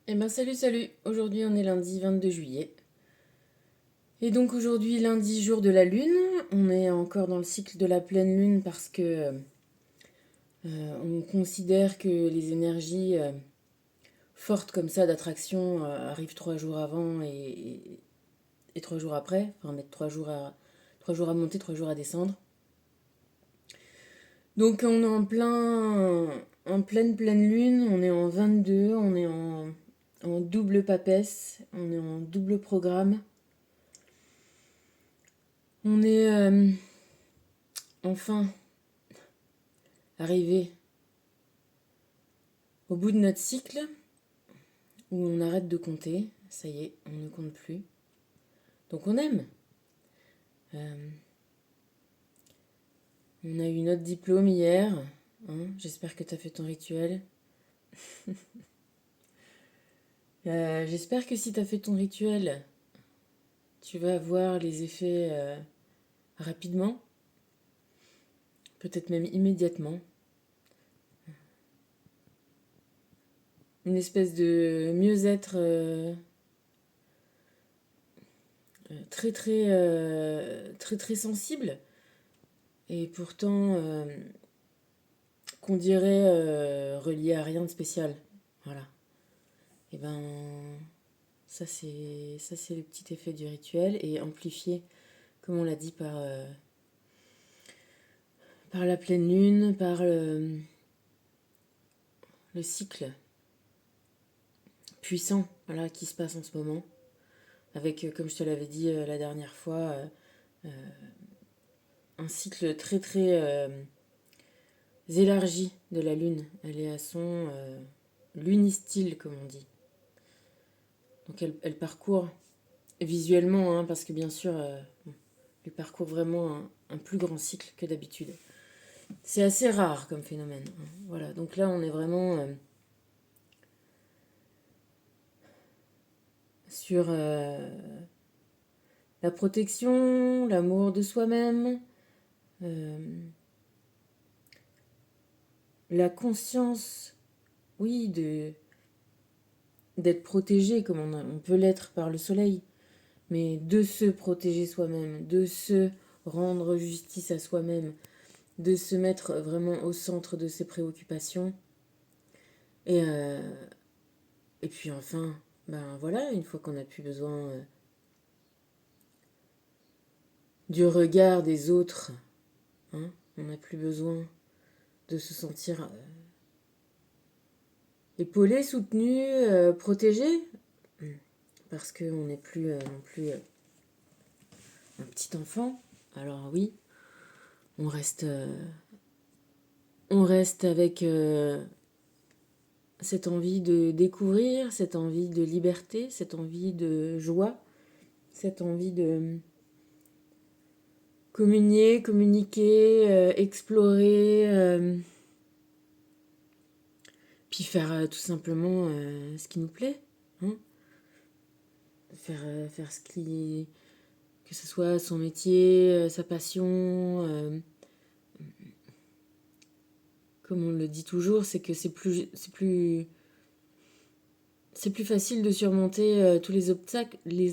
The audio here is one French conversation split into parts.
Eh ben salut, aujourd'hui on est lundi 22 juillet. Et donc aujourd'hui lundi jour de la lune, on est encore dans le cycle de la pleine lune parce que on considère que les énergies fortes comme ça d'attraction arrivent 3 jours avant et 3 jours après, enfin mettre 3 jours à monter, 3 jours à descendre. Donc on est en pleine lune, on est en 22, on est en double papesse, on est en double programme. On est enfin arrivé au bout de notre cycle où on arrête de compter. Ça y est, on ne compte plus. Donc on aime. Euh, on a eu notre diplôme hier. Hein. J'espère que tu as fait ton rituel. J'espère que si tu as fait ton rituel, tu vas voir les effets rapidement, peut-être même immédiatement. Une espèce de mieux-être très sensible et pourtant qu'on dirait relié à rien de spécial. Voilà. Et ben ça c'est le petit effet du rituel et amplifié, comme on l'a dit, par la pleine lune, par le cycle puissant voilà, qui se passe en ce moment. Avec, comme je te l'avais dit la dernière fois, un cycle très élargi de la lune. Elle est à son lunistyle, comme on dit. Donc elle parcourt visuellement, hein, parce que bien sûr, elle parcourt vraiment un plus grand cycle que d'habitude. C'est assez rare comme phénomène. Hein. Voilà, donc là on est vraiment sur la protection, l'amour de soi-même, euh, la conscience, oui, d'être protégé comme on peut l'être par le soleil, mais de se protéger soi-même, de se rendre justice à soi-même, de se mettre vraiment au centre de ses préoccupations. Et, euh, et puis enfin, ben voilà, une fois qu'on a plus besoin du regard des autres, hein, on n'a plus besoin de se sentir épaulé, soutenu, protégé, parce qu'on n'est plus non plus un petit enfant. Alors oui, on reste, euh, on reste avec cette envie de découvrir, cette envie de liberté, cette envie de joie, cette envie de communiquer, explorer, puis faire tout simplement ce qui nous plaît. Hein. Faire ce qui... Que ce soit son métier, sa passion. Comme on le dit toujours, c'est que c'est plus facile de surmonter tous les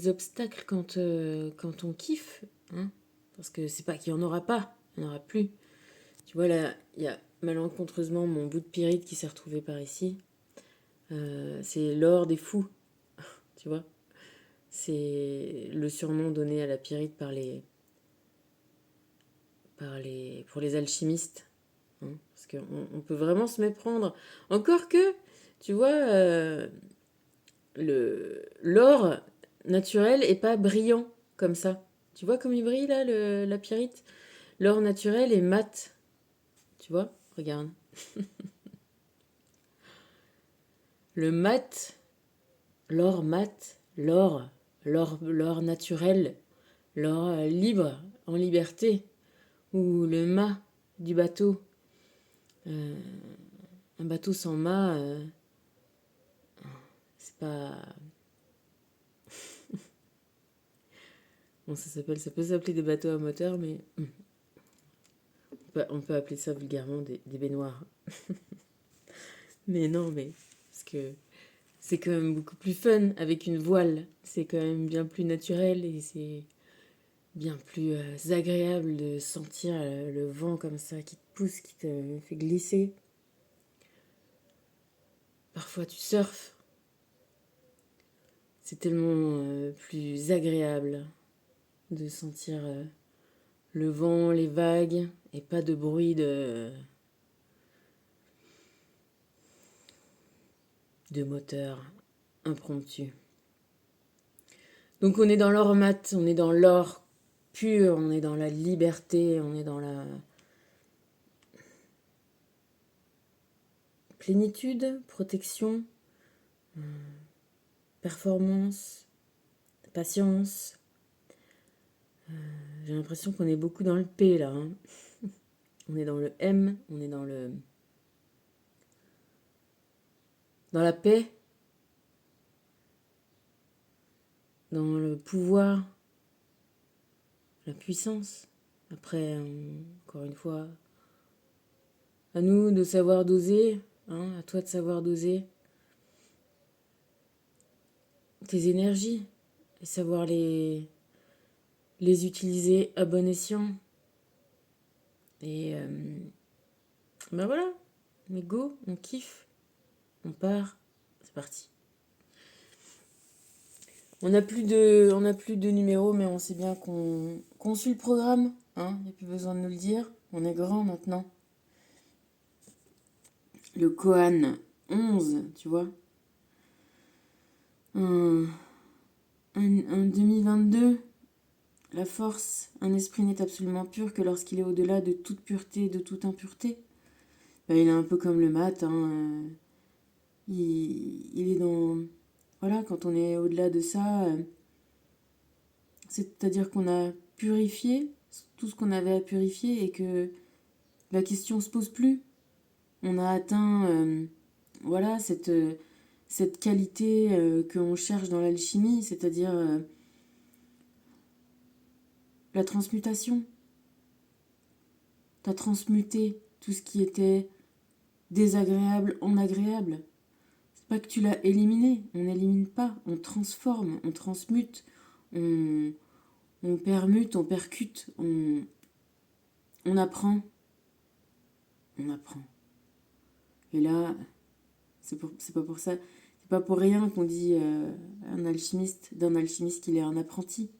obstacles quand on kiffe. Hein. Parce que c'est pas qu'il y en aura pas, il n'y en aura plus. Tu vois, là, il y a malencontreusement mon bout de pyrite qui s'est retrouvé par ici. C'est l'or des fous, tu vois. C'est le surnom donné à la pyrite pour les alchimistes. Hein, parce qu'on peut vraiment se méprendre. Encore que, tu vois, l'or naturel est pas brillant comme ça. Tu vois comme il brille là, la pyrite. L'or naturel est mat. Tu vois, regarde. Le mat, l'or mat, l'or naturel, l'or libre, en liberté, ou le mât du bateau. Euh, un bateau sans mât, c'est pas... Bon, ça peut s'appeler des bateaux à moteur, mais on peut appeler ça vulgairement des baignoires. Mais non, mais parce que c'est quand même beaucoup plus fun avec une voile. C'est quand même bien plus naturel et c'est bien plus agréable de sentir le vent comme ça qui te pousse, qui te fait glisser. Parfois tu surfes. C'est tellement plus agréable de sentir le vent, les vagues et pas de bruit de moteur impromptu. Donc on est dans l'or mat, on est dans l'or pur, on est dans la liberté, on est dans la plénitude, protection, performance, patience. J'ai l'impression qu'on est beaucoup dans le P là. Hein. On est dans le M, on est dans la paix, dans le pouvoir, la puissance. Après, encore une fois, à nous de savoir doser, hein, à toi de savoir doser tes énergies et savoir les utiliser à bon escient. Et ben voilà, mais go, on kiffe, on part, c'est parti. On n'a plus de numéros, mais on sait bien qu'on suit le programme. Hein, il n'y a plus besoin de nous le dire. On est grand maintenant. Le Kohan 11, tu vois. Un 2022, la force, un esprit n'est absolument pur que lorsqu'il est au-delà de toute pureté, de toute impureté. Ben, il est un peu comme le mat. Hein, il est dans... Voilà, quand on est au-delà de ça, c'est-à-dire qu'on a purifié tout ce qu'on avait à purifier et que la question se pose plus. On a atteint voilà, cette qualité qu'on cherche dans l'alchimie, c'est-à-dire la transmutation. Tu as transmuté tout ce qui était désagréable en agréable. C'est pas que tu l'as éliminé, on n'élimine pas, on transforme, on transmute, on permute, on percute, on apprend. On apprend. Et là, c'est pas pour ça, c'est pas pour rien qu'on dit d'un alchimiste qu'il est un apprenti.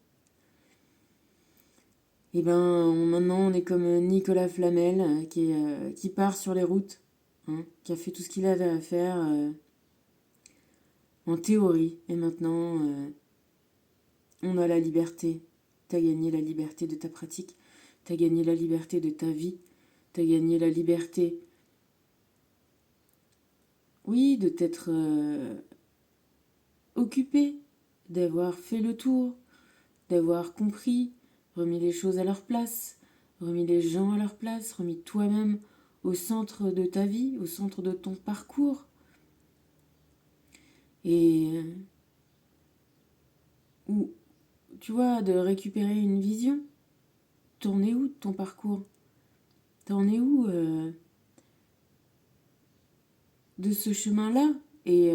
Et ben maintenant on est comme Nicolas Flamel qui part sur les routes, hein, qui a fait tout ce qu'il avait à faire en théorie. Et maintenant on a la liberté. T'as gagné la liberté de ta pratique, t'as gagné la liberté de ta vie, t'as gagné la liberté, oui, de t'être occupé, d'avoir fait le tour, d'avoir compris, remis les choses à leur place, remis les gens à leur place, remis toi-même au centre de ta vie, au centre de ton parcours. Et ou tu vois, de récupérer une vision. T'en es où de ton parcours? T'en es où de ce chemin-là? Et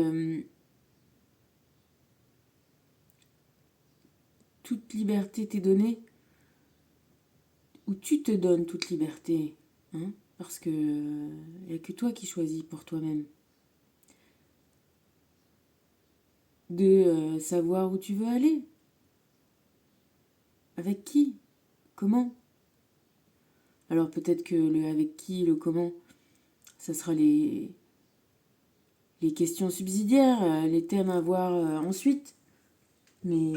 toute liberté t'est donnée, ou tu te donnes toute liberté, hein, parce que y a que toi qui choisis pour toi-même. De savoir où tu veux aller. Avec qui? Comment? Alors peut-être que le avec qui, le comment, ça sera les questions subsidiaires, les thèmes à voir ensuite. Mais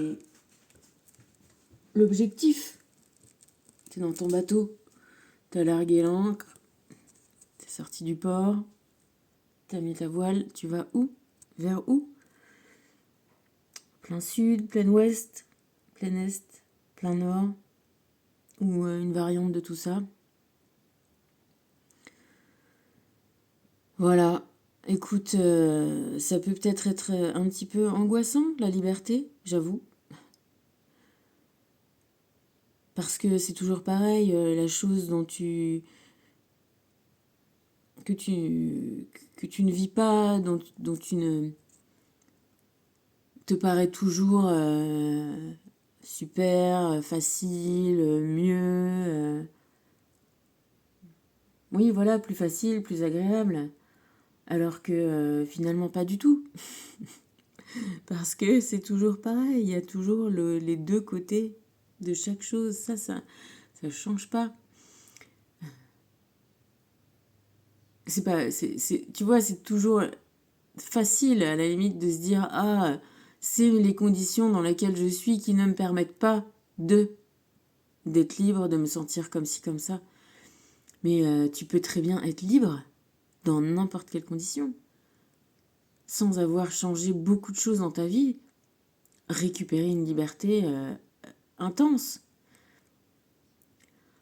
l'objectif, t'es dans ton bateau, t'as largué l'ancre, t'es sorti du port, t'as mis ta voile, tu vas où? Vers où? Plein sud, plein ouest, plein est, plein nord, ou une variante de tout ça. Voilà, écoute, ça peut peut-être être un petit peu angoissant, la liberté, j'avoue. Parce que c'est toujours pareil, la chose que tu ne vis pas, dont tu ne te paraît toujours super, facile, mieux. Oui, voilà, plus facile, plus agréable. Alors que finalement pas du tout. Parce que c'est toujours pareil, il y a toujours les deux côtés de chaque chose. Ça change pas. C'est pas, tu vois, c'est toujours facile à la limite de se dire ah, c'est les conditions dans lesquelles je suis qui ne me permettent pas d'être libre, de me sentir comme ci, comme ça. Mais tu peux très bien être libre dans n'importe quelle condition, sans avoir changé beaucoup de choses dans ta vie, récupérer une liberté intense.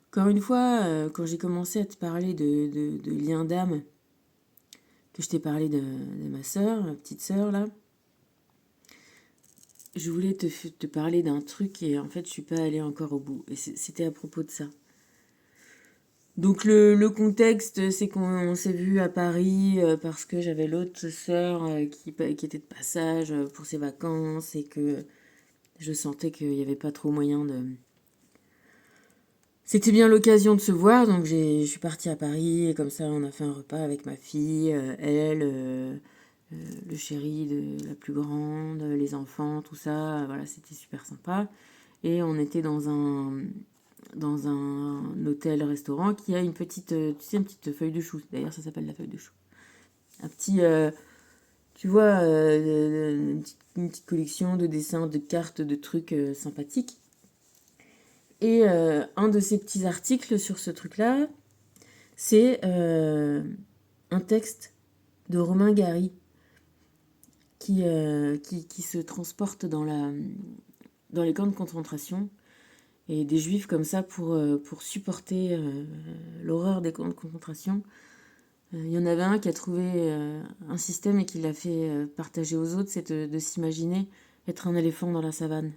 Encore une fois, quand j'ai commencé à te parler de lien d'âme, que je t'ai parlé de ma sœur, ma petite sœur là, je voulais te parler d'un truc et en fait je suis pas allée encore au bout. Et c'était à propos de ça. Donc le contexte, c'est qu'on s'est vu à Paris parce que j'avais l'autre sœur qui était de passage pour ses vacances et que je sentais qu'il n'y avait pas trop moyen de... C'était bien l'occasion de se voir, donc je suis partie à Paris et comme ça on a fait un repas avec ma fille, elle, le chéri de la plus grande, les enfants, tout ça, voilà, c'était super sympa. Et on était dans un hôtel-restaurant qui a une petite, tu sais, une petite feuille de chou. D'ailleurs, ça s'appelle la feuille de chou. Un petit, tu vois, une petite collection de dessins, de cartes, de trucs sympathiques. Et un de ces petits articles sur ce truc-là, c'est un texte de Romain Gary qui se transporte dans les camps de concentration et des juifs comme ça pour supporter l'horreur des camps de concentration. Il y en avait un qui a trouvé un système et qui l'a fait partager aux autres, c'est de s'imaginer être un éléphant dans la savane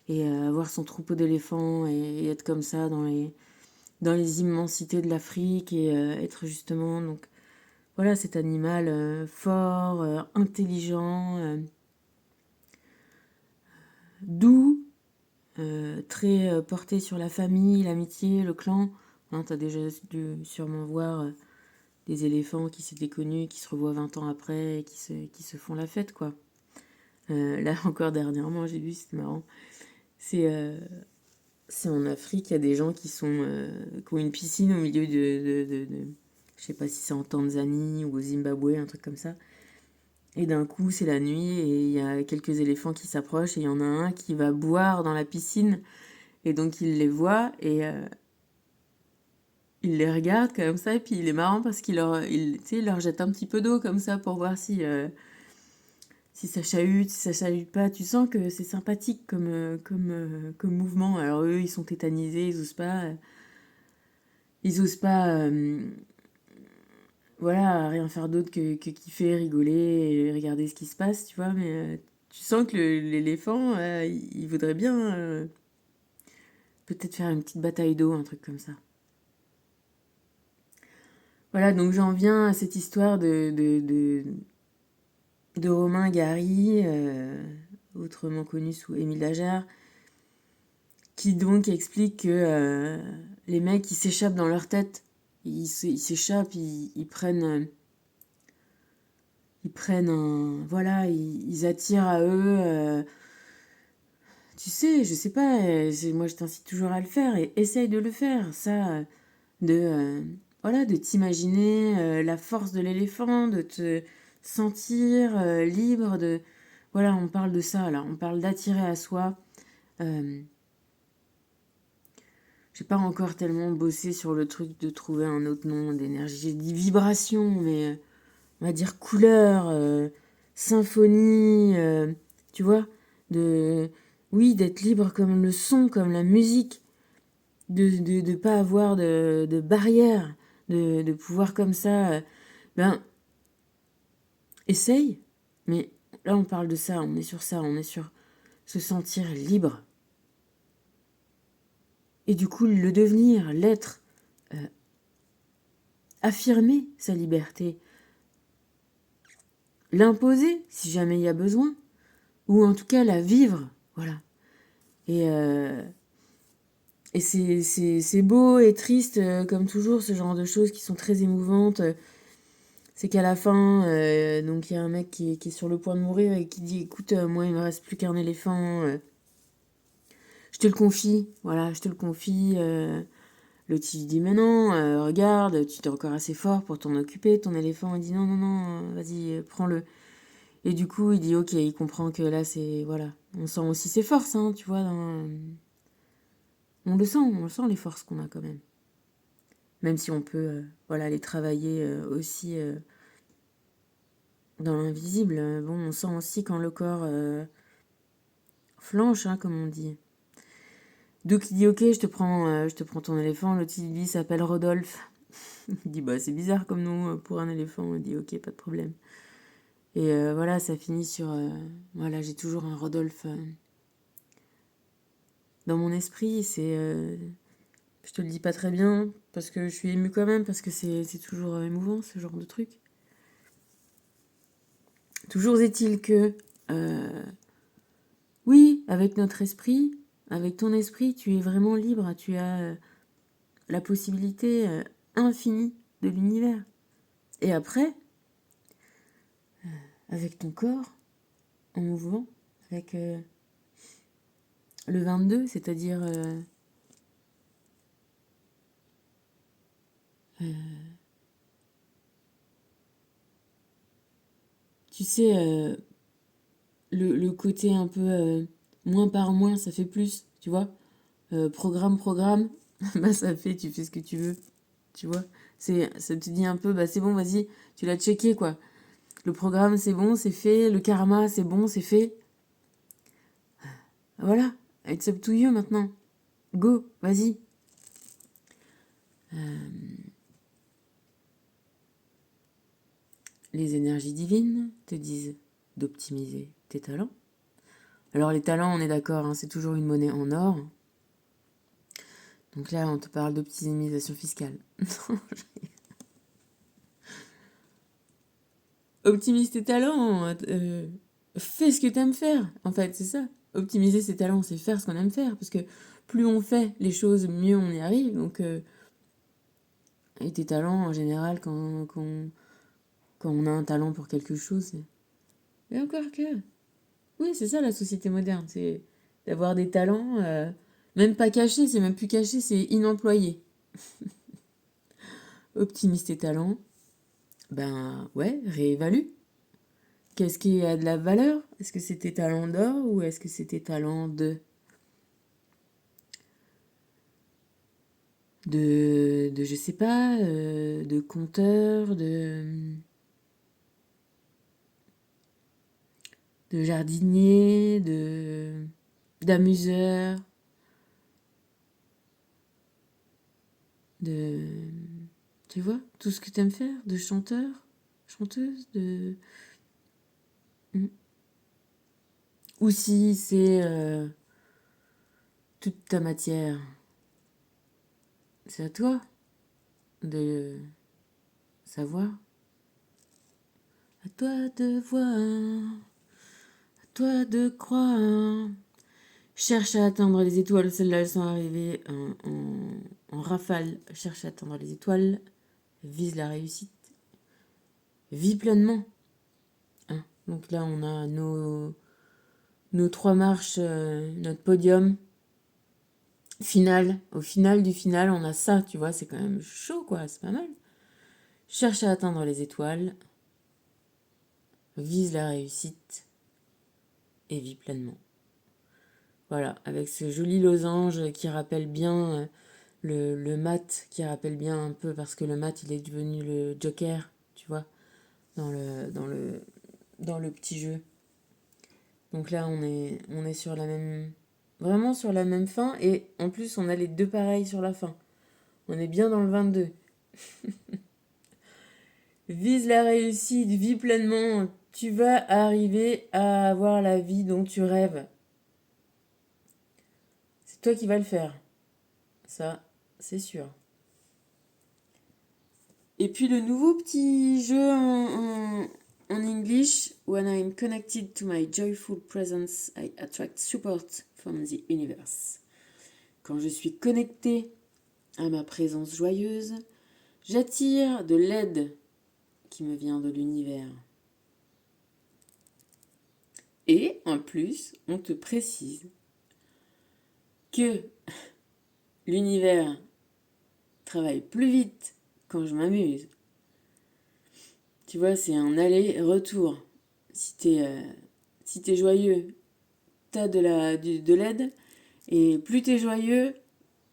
et avoir son troupeau d'éléphants et être comme ça dans les immensités de l'Afrique et être justement donc voilà cet animal fort, intelligent, doux, très porté sur la famille, l'amitié, le clan. Hein, t'as déjà dû sûrement voir des éléphants qui s'étaient connus, qui se revoient 20 ans après et qui se font la fête, quoi. Là, encore dernièrement, j'ai vu, c'était marrant. C'est en Afrique, il y a des gens qui ont une piscine au milieu je sais pas si c'est en Tanzanie ou au Zimbabwe, un truc comme ça. Et d'un coup, c'est la nuit et il y a quelques éléphants qui s'approchent et il y en a un qui va boire dans la piscine. Et donc, il les voit et il les regarde comme ça. Et puis, il est marrant parce tu sais, il leur jette un petit peu d'eau comme ça pour voir si ça chahute, si ça chahute pas. Tu sens que c'est sympathique comme mouvement. Alors, eux, ils sont tétanisés, ils osent pas voilà, rien faire d'autre que kiffer, rigoler et regarder ce qui se passe, tu vois. Mais tu sens que l'éléphant, il voudrait bien peut-être faire une petite bataille d'eau, un truc comme ça. Voilà, donc j'en viens à cette histoire de Romain Gary, autrement connu sous Émile Ajar, qui donc explique que les mecs, ils s'échappent dans leur tête. Ils s'échappent, ils prennent un... Voilà, ils attirent à eux... tu sais, je sais pas, moi je t'incite toujours à le faire et essaye de le faire. Ça, voilà, de t'imaginer la force de l'éléphant, de te sentir libre, Voilà, on parle de ça là, on parle d'attirer à soi. Euh, j'ai pas encore tellement bossé sur le truc de trouver un autre nom d'énergie. J'ai dit vibration, mais on va dire couleur, symphonie, tu vois, de oui, d'être libre comme le son, comme la musique, de pas avoir de barrière, de pouvoir comme ça, ben essaye, mais là on parle de ça, on est sur se sentir libre et du coup le devenir, l'être, affirmer sa liberté, l'imposer si jamais il y a besoin. ou en tout cas la vivre, voilà. Et, euh, et c'est beau et triste, comme toujours, ce genre de choses qui sont très émouvantes. C'est qu'à la fin, donc il y a un mec qui est sur le point de mourir et qui dit, écoute, moi il me reste plus qu'un éléphant, je te le confie, voilà, je te le confie. L'autre il dit, mais non, regarde, tu t'es encore assez fort pour t'en occuper, ton éléphant. Il dit, non, non, non, vas-y, prends-le. Et du coup, il dit, ok, il comprend que là, c'est, voilà, on sent aussi ses forces, hein, tu vois, on le sent les forces qu'on a quand même. Même si on peut, voilà, les travailler aussi dans l'invisible. Bon, on sent aussi quand le corps flanche, hein, comme on dit. Donc il dit, ok, je te prends ton éléphant. L'autre il dit, il s'appelle Rodolphe. Il dit, bah c'est bizarre comme nom pour un éléphant. Il dit, ok, pas de problème. Et voilà, ça finit sur, voilà, j'ai toujours un Rodolphe dans mon esprit. Je te le dis pas très bien, parce que je suis émue quand même, parce que c'est toujours émouvant, ce genre de truc. Toujours est-il que, euh, oui, avec notre esprit, avec ton esprit, tu es vraiment libre, tu as la possibilité infinie de l'univers. Et après, avec ton corps, en mouvement, avec le 22, c'est-à-dire, tu sais, le côté un peu moins par moins, ça fait plus, tu vois. Programme, bah ça fait, tu fais ce que tu veux, tu vois. Ça te dit un peu, bah c'est bon, vas-y, tu l'as checké, quoi. Le programme, c'est bon, c'est fait. Le karma, c'est bon, c'est fait. Voilà, it's up to you maintenant. Go, vas-y. Les énergies divines te disent d'optimiser tes talents. Alors les talents, on est d'accord, hein, c'est toujours une monnaie en or. Donc là, on te parle d'optimisation fiscale. Optimise tes talents. Fais ce que t'aimes faire. En fait, c'est ça. Optimiser ses talents, c'est faire ce qu'on aime faire. Parce que plus on fait les choses, mieux on y arrive. Donc, et tes talents, en général, quand on a un talent pour quelque chose, c'est... Et encore que... Oui, c'est ça la société moderne. C'est d'avoir des talents, même pas cachés, c'est même plus caché, c'est inemployé. Optimise tes talents. Ben ouais, réévalue. Qu'est-ce qui a de la valeur? Est-ce que c'est tes talents d'or ou est-ce que c'est tes talents de je sais pas, de conteur, de jardinier, d'amuseur, de, tu vois, tout ce que tu aimes faire, de chanteur, chanteuse, de... Mm. Ou si c'est toute ta matière, c'est à toi de savoir, à toi de voir, à toi de croire. Cherche à atteindre les étoiles, celles-là elles sont arrivées en rafale. Cherche à atteindre les étoiles, vise la réussite, vis pleinement. Hein. Donc là on a nos trois marches, notre podium final. Au final du final on a ça, tu vois, c'est quand même chaud quoi, c'est pas mal. Cherche à atteindre les étoiles, vise la réussite et vis pleinement. Voilà, avec ce joli losange qui rappelle bien le mat, qui rappelle bien un peu, parce que le mat, il est devenu le Joker, tu vois, dans le petit jeu. Donc là, on est sur la même... Vraiment sur la même fin, et en plus, on a les deux pareils sur la fin. On est bien dans le 22. Vise la réussite, vis pleinement, tu vas arriver à avoir la vie dont tu rêves. C'est toi qui vas le faire. Ça, c'est sûr. Et puis le nouveau petit jeu en English, when I'm connected to my joyful presence, I attract support from the universe. Quand je suis connectée à ma présence joyeuse, j'attire de l'aide qui me vient de l'univers. Et en plus, on te précise que l'univers travaille plus vite quand je m'amuse. Tu vois, c'est un aller-retour. Si t'es joyeux, t'as de l'aide. Et plus t'es joyeux,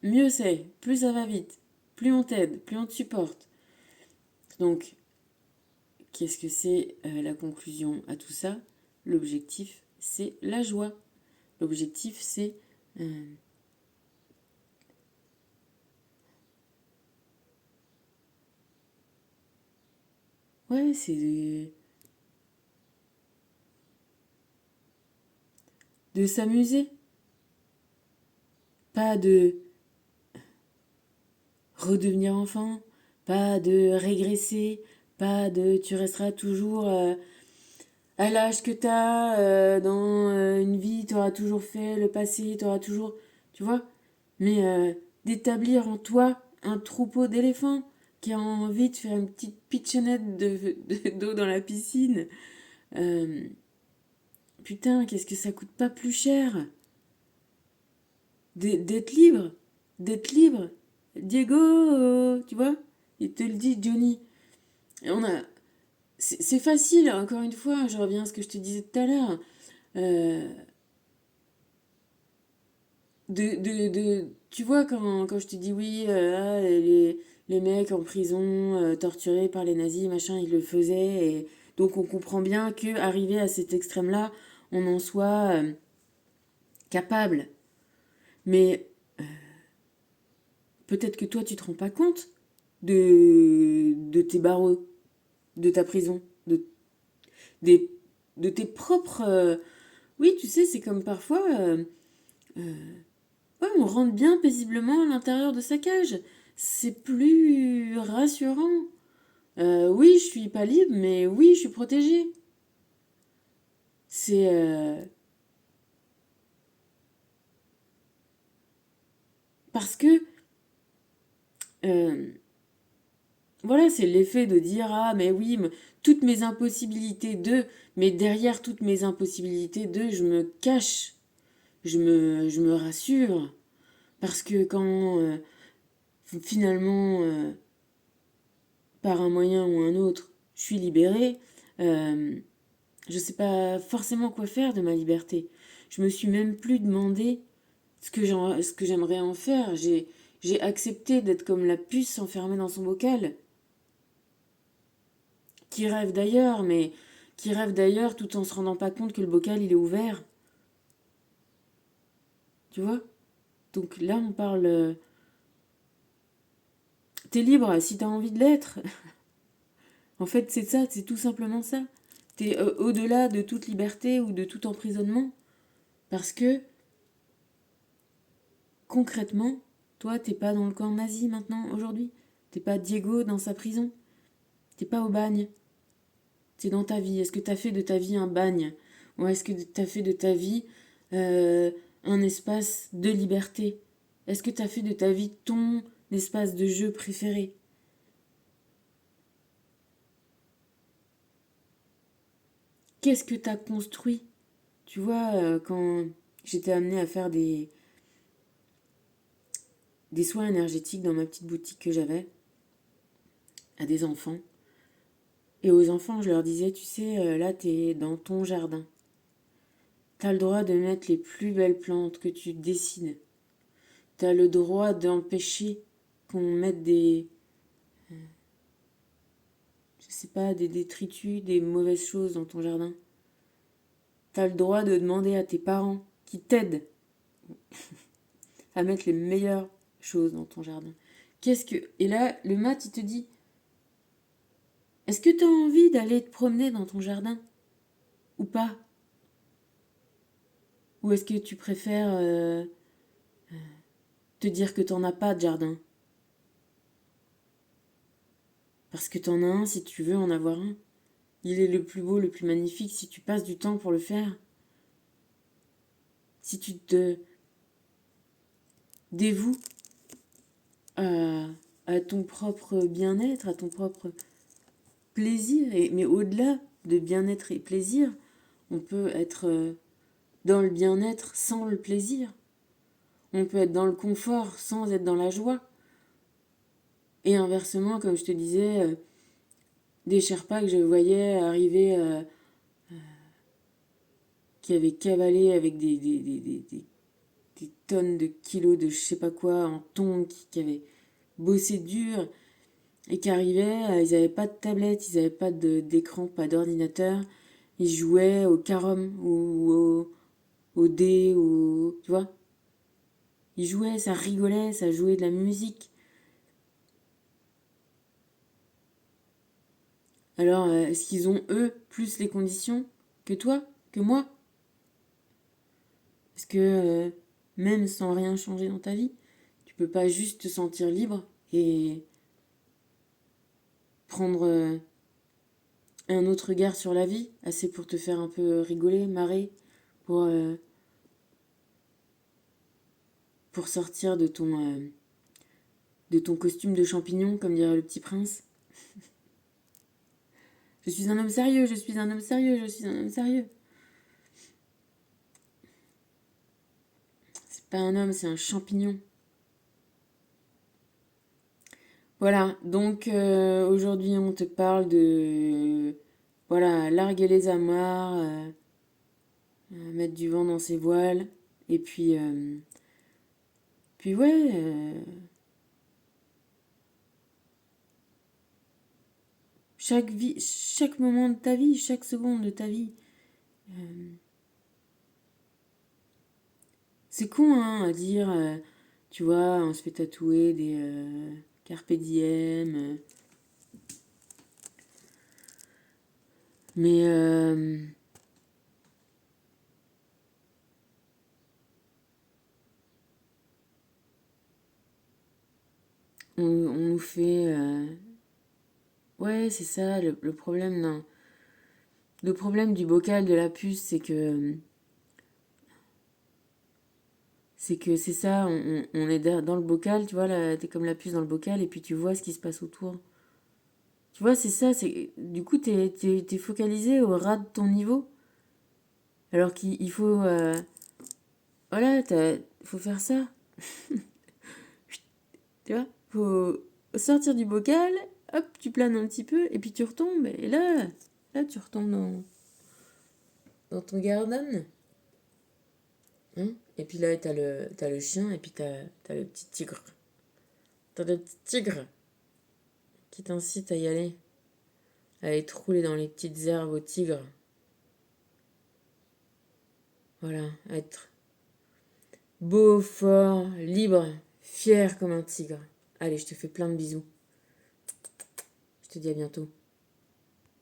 mieux c'est. Plus ça va vite. Plus on t'aide, plus on te supporte. Donc, qu'est-ce que c'est la conclusion à tout ça? L'objectif, c'est la joie. L'objectif, c'est... ouais, c'est de s'amuser. Pas de redevenir enfant, pas de régresser, pas de tu resteras toujours à l'âge que t'as, dans une vie, t'auras toujours fait le passé, t'auras toujours... Tu vois? Mais d'établir en toi un troupeau d'éléphants qui a envie de faire une petite pitchonnette d'eau dans la piscine. Euh, putain, qu'est-ce que ça coûte pas plus cher d'être libre? D'être libre. Diego, tu vois? Il te le dit, Johnny. Et on a... C'est facile, encore une fois, je reviens à ce que je te disais tout à l'heure. Euh, tu vois, quand je te dis oui, les mecs en prison, torturés par les nazis, machin, ils le faisaient. Et donc on comprend bien que arrivé à cet extrême-là, on en soit capable. Mais peut-être que toi, tu te rends pas compte de tes barreaux, de ta prison, des, de tes propres... oui, tu sais, c'est comme parfois... ouais, on rentre bien paisiblement à l'intérieur de sa cage. C'est plus rassurant. Oui, je suis pas libre, mais oui, je suis protégée. C'est... parce que... euh, voilà, c'est l'effet de dire, ah, mais oui, toutes mes impossibilités mais derrière toutes mes impossibilités je me cache, je me rassure. Parce que quand finalement, par un moyen ou un autre, je suis libérée, euh, je sais pas forcément quoi faire de ma liberté. Je me suis même plus demandé ce que j'aimerais en faire. J'ai accepté d'être comme la puce enfermée dans son bocal, qui rêve d'ailleurs, mais qui rêve d'ailleurs tout en se rendant pas compte que le bocal il est ouvert. Tu vois? Donc là on parle. T'es libre si t'as envie de l'être. En fait c'est ça, c'est tout simplement ça. T'es au-delà de toute liberté ou de tout emprisonnement. Parce que concrètement, toi t'es pas dans le camp nazi maintenant, aujourd'hui. T'es pas Diego dans sa prison. T'es pas au bagne. T'es dans ta vie. Est-ce que t'as fait de ta vie un bagne? Ou est-ce que t'as fait de ta vie euh, un espace de liberté? Est-ce que t'as fait de ta vie ton espace de jeu préféré? Qu'est-ce que t'as construit? Tu vois, quand j'étais amenée à faire des soins énergétiques dans ma petite boutique que j'avais, à des enfants, et aux enfants, je leur disais, tu sais, là, t'es dans ton jardin. T'as le droit de mettre les plus belles plantes que tu décides. T'as le droit d'empêcher qu'on mette je sais pas, des détritus, des mauvaises choses dans ton jardin. T'as le droit de demander à tes parents qui t'aident à mettre les meilleures choses dans ton jardin. Et là, le mat, il te dit, est-ce que t'as envie d'aller te promener dans ton jardin? Ou pas? Ou est-ce que tu préfères te dire que t'en as pas de jardin? Parce que t'en as un si tu veux en avoir un. il est le plus beau, le plus magnifique si tu passes du temps pour le faire. Si tu te dévoues à, à ton propre bien-être, à ton propre plaisir. Mais au-delà de bien-être et plaisir, on peut être dans le bien-être sans le plaisir. On peut être dans le confort sans être dans la joie. Et inversement, comme je te disais, des Sherpas que je voyais arriver, qui avaient cavalé avec des tonnes de kilos de je sais pas quoi en tongs, qui avaient bossé dur et qui arrivaient, ils n'avaient pas de tablette, ils n'avaient pas d'écran, pas d'ordinateur. Ils jouaient au carom ou au dé, tu vois. Ils jouaient, ça rigolait, ça jouait de la musique. Alors, est-ce qu'ils ont, eux, plus les conditions que toi, que moi? Parce que même sans rien changer dans ta vie, tu peux pas juste te sentir libre et prendre un autre regard sur la vie, assez pour te faire un peu rigoler, marrer, pour sortir de ton costume de champignon, comme dirait le petit prince. Je suis un homme sérieux, je suis un homme sérieux, je suis un homme sérieux. C'est pas un homme, c'est un champignon. Voilà, donc aujourd'hui on te parle de... Voilà, larguer les amarres, mettre du vent dans ses voiles, et puis ouais, chaque moment de ta vie, chaque seconde de ta vie, c'est con hein, à dire, tu vois, on se fait tatouer des carpe diem, mais on nous fait... ouais, c'est ça, le problème, non. Le problème du bocal de la puce, c'est ça, on est dans le bocal, tu vois, là, t'es comme la puce dans le bocal, et puis tu vois ce qui se passe autour. Tu vois, c'est ça, du coup, t'es focalisé au ras de ton niveau, alors qu'il faut, voilà, faut faire ça, tu vois, faut sortir du bocal, hop, tu planes un petit peu, et puis tu retombes, et là, tu retombes dans ton garden. Hein, et puis là, t'as le chien, et puis t'as le petit tigre. T'as le petit tigre qui t'incite à y aller. À aller te rouler dans les petites herbes au tigre. Voilà, à être beau, fort, libre, fier comme un tigre. Allez, je te fais plein de bisous. Je te dis à bientôt.